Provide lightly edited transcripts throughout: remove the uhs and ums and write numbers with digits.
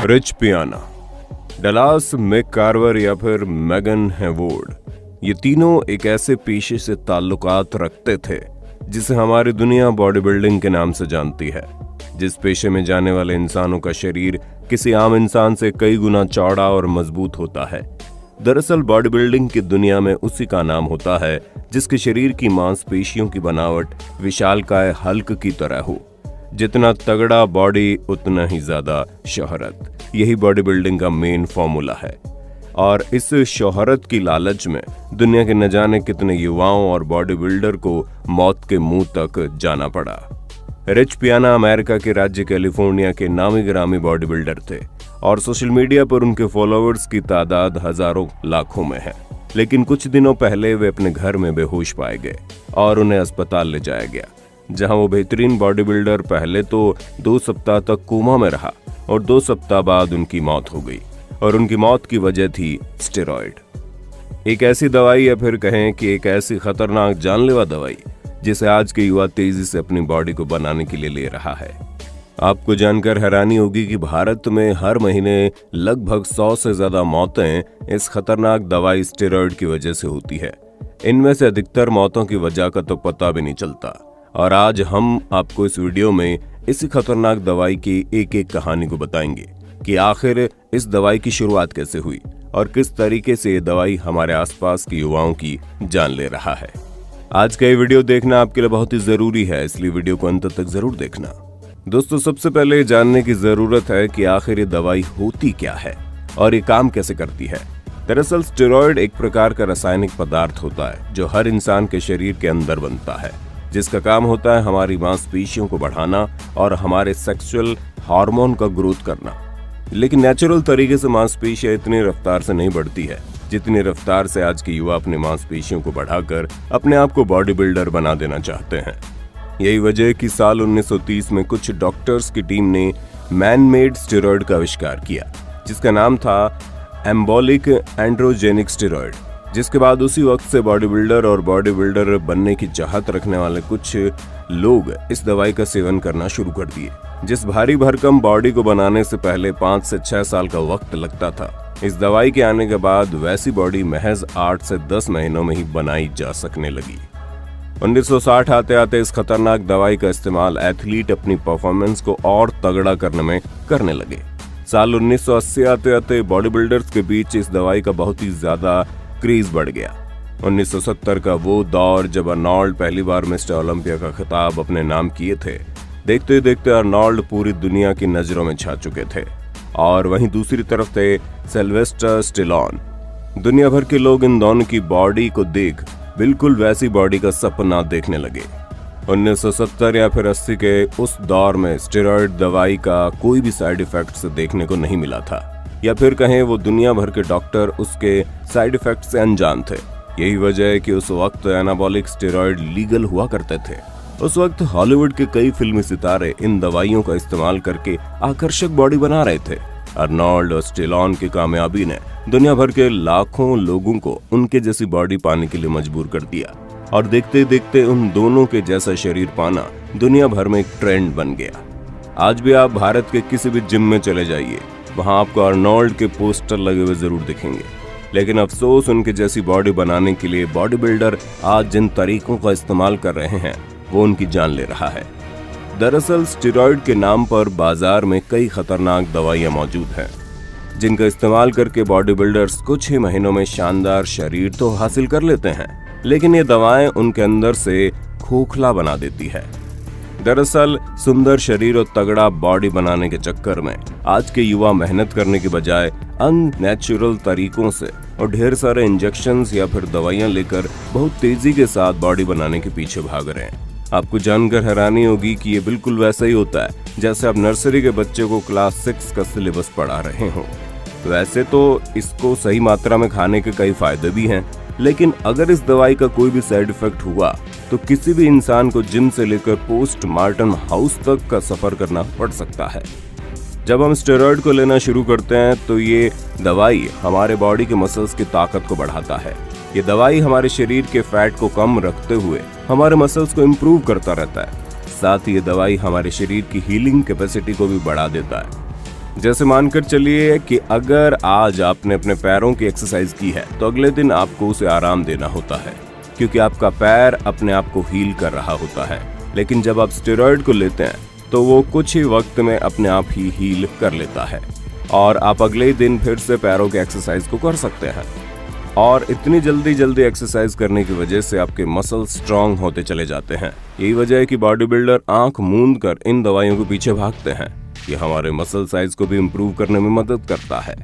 Rich पियाना, Dallas मैककार्वर या फिर मेगन हेवोर्ड, ये तीनों एक ऐसे पेशे से ताल्लुकात रखते थे जिसे हमारी दुनिया बॉडी बिल्डिंग के नाम से जानती है। जिस पेशे में जाने वाले इंसानों का शरीर किसी आम इंसान से कई गुना चौड़ा और मजबूत होता है। दरअसल बॉडी बिल्डिंग की दुनिया में उसी का नाम होता है जिसके शरीर की मांसपेशियों की बनावट विशालकाय हल्क की तरह हो। जितना तगड़ा बॉडी उतना ही ज्यादा शोहरत, यही बॉडी बिल्डिंग का मेन फॉर्मूला है। और इस शोहरत की लालच में दुनिया के न जाने कितने युवाओं और बॉडी बिल्डर को मौत के मुंह तक जाना पड़ा। रिच पियाना अमेरिका के राज्य कैलिफोर्निया के नामी गिरामी बॉडी बिल्डर थे और सोशल मीडिया पर उनके फॉलोअर्स की तादाद हजारों लाखों में है। लेकिन कुछ दिनों पहले वे अपने घर में बेहोश पाए गए और उन्हें अस्पताल ले जाया गया, जहां वो बेहतरीन बॉडी बिल्डर पहले तो 2 सप्ताह तक कोमा में रहा और 2 सप्ताह बाद उनकी मौत हो गई। और उनकी मौत की वजह थी स्टेरॉयड, एक ऐसी दवाई या फिर कहें कि एक ऐसी खतरनाक जानलेवा दवाई जिसे आज के युवा तेजी से अपनी बॉडी को बनाने के लिए ले रहा है। आपको जानकर हैरानी होगी कि भारत में हर महीने लगभग 100 से ज्यादा मौतें इस खतरनाक दवाई स्टेरॉयड की वजह से होती है। इनमें से अधिकतर मौतों की वजह का तो पता भी नहीं चलता। और आज हम आपको इस वीडियो में इसी खतरनाक दवाई की एक एक कहानी को बताएंगे कि आखिर इस दवाई की शुरुआत कैसे हुई और किस तरीके से ये दवाई हमारे आसपास के युवाओं की जान ले रहा है। आज का ये वीडियो देखना आपके लिए बहुत ही जरूरी है, इसलिए वीडियो को अंत तक जरूर देखना। दोस्तों, सबसे पहले जानने की जरूरत है कि आखिर ये दवाई होती क्या है और ये काम कैसे करती है। दरअसल स्टेरॉयड एक प्रकार का रासायनिक पदार्थ होता है जो हर इंसान के शरीर के अंदर बनता है, जिसका काम होता है हमारी मांसपेशियों को बढ़ाना और हमारे सेक्सुअल हार्मोन का ग्रोथ करना। लेकिन नेचुरल तरीके से मांसपेशियां इतनी रफ्तार से नहीं बढ़ती है जितनी रफ्तार से आज के युवा अपनी मांसपेशियों को बढ़ाकर अपने आप को बॉडी बिल्डर बना देना चाहते हैं। यही वजह कि साल 1930 में कुछ डॉक्टर्स की टीम ने मैन मेड स्टेरॉयड का आविष्कार किया, जिसका नाम था एम्बोलिक एंड्रोजेनिक स्टेरॉयड। जिसके बाद उसी वक्त से बॉडी बिल्डर और बॉडी बिल्डर बनने की चाहत रखने वाले कुछ लोग इस दवाई का सेवन करना शुरू कर दिए। जिस भारी भरकम बॉडी को बनाने से पहले 5 से 6 साल का वक्त लगता था, इस दवाई के आने के बाद वैसी बॉडी महज 8 से 10 महीनों में ही बनाई जा सकने लगी। 1960 आते आते इस खतरनाक दवाई का इस्तेमाल एथलीट अपनी परफॉर्मेंस को और तगड़ा करने में करने लगे। साल 1980 आते आते बॉडी बिल्डर्स के बीच इस दवाई का बहुत ही ज्यादा क्रेज बढ़ गया। 1970 का वो दौर जब अर्नोल्ड पहली बार मिस्टर ओलंपिया का खिताब अपने नाम किए थे। देखते देखते अर्नोल्ड पूरी दुनिया की नजरों में छा चुके थे और वहीं दूसरी तरफ थे सिल्वेस्टर स्टेलोन। दुनिया भर के लोग इन दोनों की बॉडी को देख बिल्कुल वैसी बॉडी का सपना देखने लगे। 1970 या फिर 80 के उस दौर में स्टेरॉयड दवाई का कोई भी साइड इफेक्ट देखने को नहीं मिला था, या फिर कहें वो दुनिया भर के डॉक्टर उसके साइड इफेक्ट से अनजान थे। यही वजह है कि उस वक्त एनाबॉलिक स्टेरॉयड लीगल हुआ करते थे। उस वक्त हॉलीवुड के कई फिल्मी सितारे इन दवाइयों का इस्तेमाल करके आकर्षक बॉडी बना रहे थे। अर्नोल्ड और स्टेलोन की कामयाबी ने दुनिया भर के लाखों लोगों को उनके जैसी बॉडी पाने के लिए मजबूर कर दिया और देखते देखते उन दोनों के जैसा शरीर पाना दुनिया भर में एक ट्रेंड बन गया। आज भी आप भारत के किसी भी जिम में चले जाइए, वहां आपको अर्नोल्ड के पोस्टर लगे हुए जरूर दिखेंगे। लेकिन अफसोस, उनके जैसी बॉडी बनाने के लिए बॉडी बिल्डर आज जिन तरीकों का इस्तेमाल कर रहे हैं वो उनकी जान ले रहा है। दरअसल स्टेरॉयड के नाम पर बाजार में कई खतरनाक दवाइयां मौजूद हैं, जिनका इस्तेमाल करके बॉडी बिल्डर्स कुछ ही महीनों में शानदार शरीर तो हासिल कर लेते हैं, लेकिन ये दवाएं उनके अंदर से खोखला बना देती है। दरअसल सुंदर शरीर और तगड़ा बॉडी बनाने के चक्कर में आज के युवा मेहनत करने के बजाय अननेचुरल तरीकों से और ढेर सारे इंजेक्शंस या फिर दवाइयां लेकर बहुत तेजी के साथ बॉडी बनाने के पीछे भाग रहे हैं। आपको जानकर हैरानी होगी कि ये बिल्कुल वैसा ही होता है जैसे आप नर्सरी के बच्चे को क्लास 6 का सिलेबस पढ़ा रहे हो। वैसे तो इसको सही मात्रा में खाने के कई फायदे भी हैं, लेकिन अगर इस दवाई का कोई भी साइड इफेक्ट हुआ तो किसी भी इंसान को जिम से लेकर पोस्टमार्टम हाउस तक का सफर करना पड़ सकता है। जब हम स्टेरॉयड को लेना शुरू करते हैं तो ये दवाई हमारे बॉडी के मसल्स की ताकत को बढ़ाता है। ये दवाई हमारे शरीर के फैट को कम रखते हुए हमारे मसल्स को इम्प्रूव करता रहता है। साथ ही ये दवाई हमारे शरीर की हीलिंग कैपेसिटी को भी बढ़ा देता है। जैसे मानकर चलिए कि अगर आज आपने अपने पैरों की एक्सरसाइज की है तो अगले दिन आपको उसे आराम देना होता है, क्योंकि आपका पैर अपने आप को हील कर रहा होता है। लेकिन जब आप स्टेरॉइड को लेते हैं तो वो कुछ ही वक्त में अपने आप ही हील कर लेता है और आप अगले ही दिन फिर से पैरों के एक्सरसाइज को कर सकते हैं। और इतनी जल्दी एक्सरसाइज करने की वजह से आपके मसल स्ट्रांग होते चले जाते हैं। यही वजह है कि बॉडी बिल्डर आंख मूंद कर इन दवाइयों के पीछे भागते हैं। ये हमारे मसल साइज को भी इम्प्रूव करने में मदद करता है।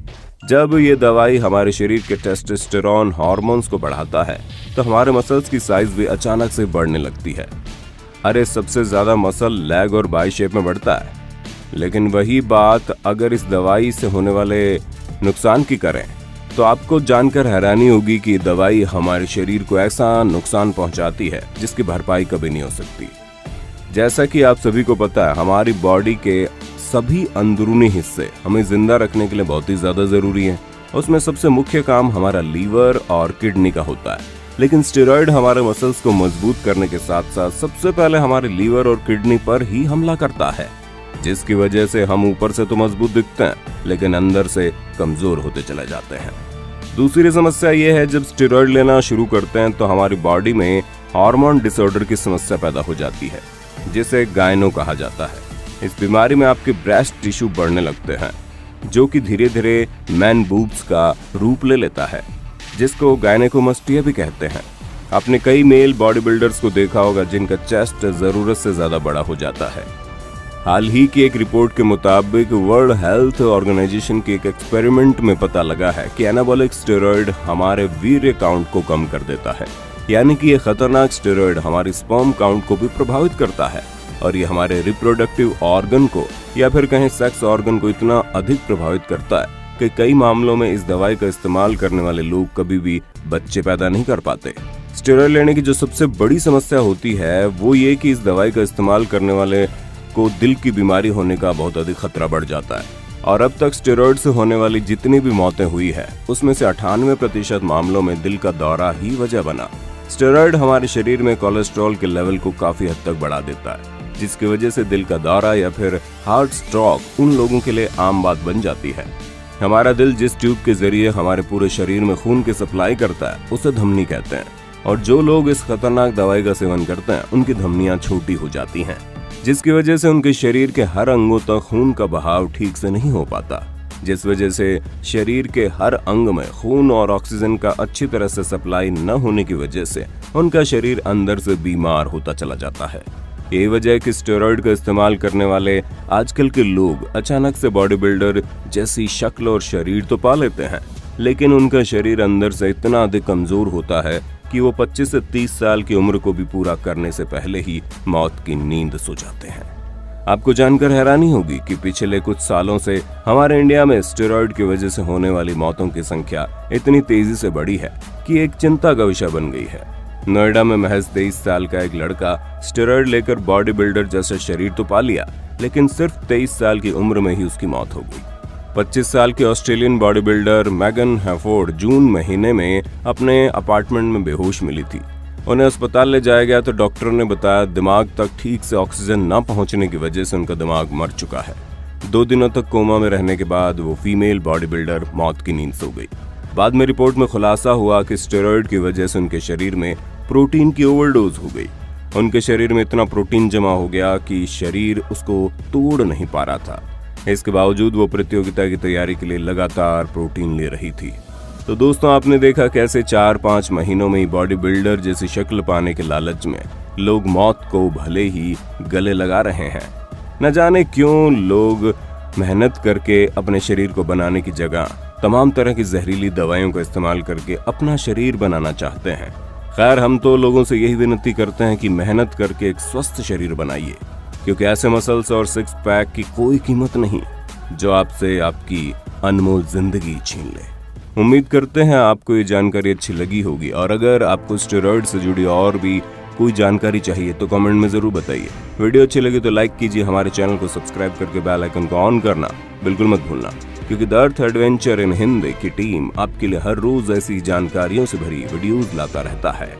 जब ये दवाई हमारे शरीर के टेस्टोस्टेरोन हार्मोन्स को बढ़ाता है तो हमारे मसल्स की साइज भी अचानक से बढ़ने लगती है। अरे सबसे ज्यादा मसल लेग और बाई शेप में बढ़ता है। लेकिन वही बात अगर इस दवाई से होने वाले नुकसान की करें तो आपको जानकर हैरानी होगी कि दवाई हमारे शरीर को ऐसा नुकसान पहुंचाती है जिसकी भरपाई कभी नहीं हो सकती। जैसा कि आप सभी को पता है, हमारी बॉडी के सभी अंदरूनी हिस्से हमें जिंदा रखने के लिए बहुत ही ज्यादा जरूरी है। उसमें सबसे मुख्य काम हमारा लीवर और किडनी का होता है। लेकिन स्टेरॉइड हमारे मसल्स को मजबूत करने के साथ साथ सबसे पहले हमारे लीवर और किडनी पर ही हमला करता है, जिसकी वजह से हम ऊपर से तो मजबूत दिखते हैं लेकिन अंदर से कमजोर होते चले जाते हैं। दूसरी समस्या यह है, जब स्टेरॉइड लेना शुरू करते हैं तो हमारी बॉडी में हार्मोन डिसऑर्डर की समस्या पैदा हो जाती है, जिसे गायनो कहा जाता है। इस बीमारी में आपके ब्रेस्ट टिश्यू बढ़ने लगते हैं, जो कि धीरे धीरे मैन बूब्स का रूप ले लेता है, जिसको गायनेकोमास्टिया भी कहते हैं। आपने कई मेल बॉडी बिल्डर्स को देखा होगा जिनका चेस्ट जरूरत से ज्यादा बड़ा हो जाता है। हाल ही की एक रिपोर्ट के मुताबिक वर्ल्ड हेल्थ ऑर्गेनाइजेशन के एक एक्सपेरिमेंट में पता लगा है कि एनाबॉलिक स्टेरॉइड हमारे वीर्य काउंट को कम कर देता है। यानी कि ये खतरनाक स्टेरॉइड हमारी स्पर्म काउंट को भी प्रभावित करता है और ये हमारे रिप्रोडक्टिव ऑर्गन को या फिर कहें सेक्स ऑर्गन को इतना अधिक प्रभावित करता है कि कई मामलों में इस दवाई का इस्तेमाल करने वाले लोग कभी भी बच्चे पैदा नहीं कर पाते। स्टेरॉइड लेने की जो सबसे बड़ी समस्या होती है वो ये कि इस दवाई का इस्तेमाल करने वाले को दिल की बीमारी होने का बहुत अधिक खतरा बढ़ जाता है। और अब तक स्टेरॉइड से होने वाली जितनी भी मौतें हुई है उसमें से 98% मामलों में दिल का दौरा ही वजह बना। स्टेरॉइड हमारे शरीर में कोलेस्ट्रॉल के लेवल को काफी हद तक बढ़ा देता है, जिसकी वजह से दिल का दौरा या फिर हार्ट स्ट्रोक उन लोगों के लिए आम बात बन जाती है। हमारा दिल जिस ट्यूब के जरिए हमारे पूरे शरीर में खून की सप्लाई करता है उसे धमनी कहते हैं, और जो लोग इस खतरनाक दवाई का सेवन करते हैं उनकी धमनियां छोटी हो जाती हैं, जिसकी वजह से उनके शरीर के हर अंगों तक खून का बहाव ठीक से नहीं हो पाता, जिस वजह से शरीर के हर अंग में खून और ऑक्सीजन का अच्छी तरह से सप्लाई न होने की वजह से उनका शरीर अंदर से बीमार होता चला जाता है। यही वजह है कि स्टेरॉइड का इस्तेमाल करने वाले आजकल के लोग अचानक से बॉडी बिल्डर जैसी शक्ल और शरीर तो पा लेते हैं, लेकिन उनका शरीर अंदर से इतना अधिक कमजोर होता है कि वो 25 से 30 साल की उम्र को भी पूरा करने से पहले ही मौत की नींद सो जाते हैं। आपको जानकर हैरानी होगी कि पिछले कुछ सालों से हमारे इंडिया में स्टेरॉइड की वजह से होने वाली मौतों की संख्या इतनी तेजी से बढ़ी है कि एक चिंता का विषय बन गई है। नोएडा में महज 23 साल का एक लड़का स्टेरॉइड लेकर बॉडी बिल्डर जैसा शरीर तो पा लिया, लेकिन सिर्फ 23 साल की उम्र में ही उसकी मौत हो गई। 25 साल की ऑस्ट्रेलियन बॉडी बिल्डर मैगन हैफोर्ड जून महीने में अपने अपार्टमेंट में बेहोश मिली थी। उन्हें अस्पताल ले जाया गया तो डॉक्टर ने बताया दिमाग तक ठीक से ऑक्सीजन न पहुंचने की वजह से उनका दिमाग मर चुका है। 2 दिनों तक कोमा में रहने के बाद वो फीमेल बॉडी बिल्डर मौत की नींद सो गई। बाद में रिपोर्ट में खुलासा हुआ कि स्टेरॉइड की वजह से उनके शरीर में प्रोटीन की ओवरडोज हो गई। उनके शरीर में इतना प्रोटीन जमा हो गया कि शरीर उसको तोड़ नहीं पा रहा था। इसके बावजूद वो प्रतियोगिता की तैयारी के लिए लगातार प्रोटीन ले रही थी। तो दोस्तों, आपने देखा कैसे 4-5 महीनों में ही बॉडी बिल्डर जैसी शक्ल पाने के लालच में लोग मौत को भले ही गले लगा रहे हैं। न जाने क्यों लोग मेहनत करके अपने शरीर को बनाने की जगह तमाम तरह की जहरीली दवाइयों का इस्तेमाल करके अपना शरीर बनाना चाहते हैं। खैर, हम तो लोगों से यही विनती करते हैं कि मेहनत करके एक स्वस्थ शरीर बनाइए, क्योंकि ऐसे मसल्स और 6 पैक की कोई कीमत नहीं जो आपसे आपकी अनमोल जिंदगी छीन ले। उम्मीद करते हैं आपको ये जानकारी अच्छी लगी होगी, और अगर आपको स्टेरॉइड से जुड़ी और भी कोई जानकारी चाहिए तो कमेंट में जरूर बताइए। वीडियो अच्छी लगी तो लाइक कीजिए, हमारे चैनल को सब्सक्राइब करके बेल आइकन को ऑन करना बिल्कुल मत भूलना, क्योंकि the earth adventure in Hindi की टीम आपके लिए हर रोज ऐसी जानकारियों से भरी वीडियोस लाता रहता है।